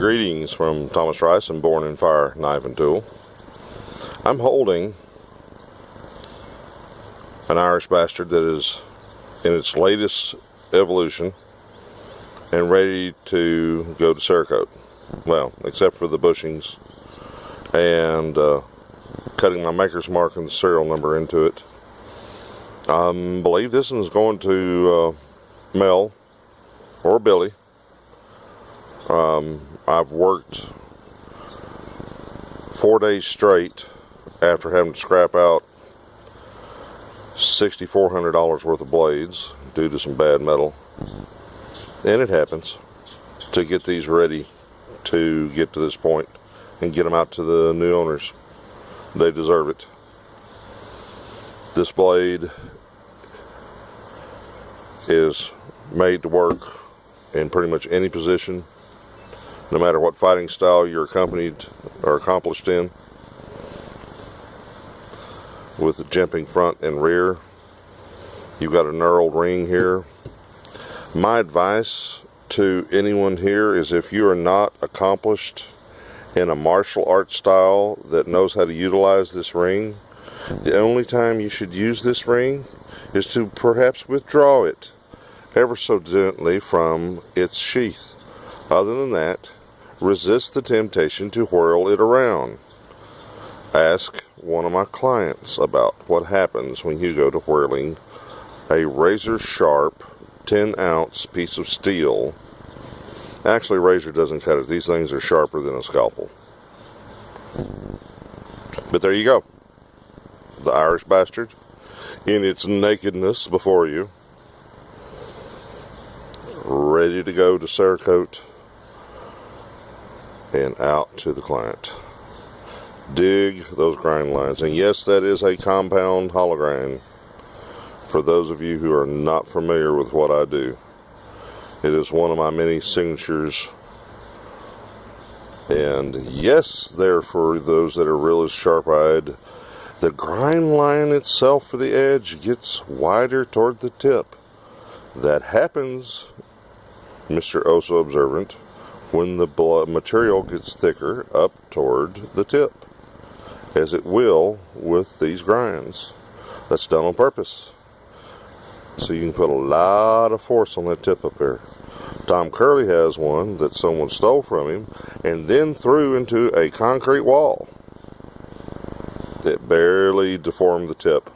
Greetings from Thomas Rice and Borne In Fire Knife and Tool. I'm holding an Irish bastard that is in its latest evolution and ready to go to Cerakote. Well, except for the bushings and cutting my maker's mark and the serial number into it. I believe this one's going to Mel or Billy. I've worked 4 days straight after having to scrap out $6,400 worth of blades due to some bad metal, and it happens, to get these ready to get to this point and get them out to the new owners. They deserve it. This blade is made to work in pretty much any position, no matter what fighting style you're accompanied or accomplished in, with the jimping front and rear. You've got a knurled ring here. My advice to anyone here is, if you are not accomplished in a martial arts style that knows how to utilize this ring, the only time you should use this ring is to perhaps withdraw it ever so gently from its sheath. Other than that, resist the temptation to whirl it around. Ask one of my clients about what happens when you go to whirling a razor sharp 10-ounce piece of steel. Actually, razor doesn't cut it. These things are sharper than a scalpel. But there you go. The Irish bastard in its nakedness before you, ready to go to Cerakote and out to the client. Dig those grind lines. And yes, that is a compound hollow grind. For those of you who are not familiar with what I do, it is one of my many signatures. And yes, there, for those that are real sharp-eyed, the grind line itself for the edge gets wider toward the tip. That happens, Mr. Oh-So Observant, when the material gets thicker up toward the tip, as it will with these grinds. That's done on purpose, so you can put a lot of force on that tip up there. Tom Curley has one that someone stole from him and then threw into a concrete wall. It barely deformed the tip.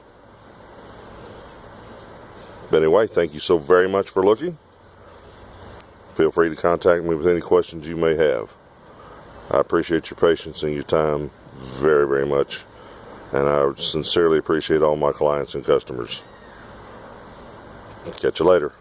But anyway, thank you so very much for looking. Feel free to contact me with any questions you may have. I appreciate your patience and your time very, very much. And I sincerely appreciate all my clients and customers. Catch you later.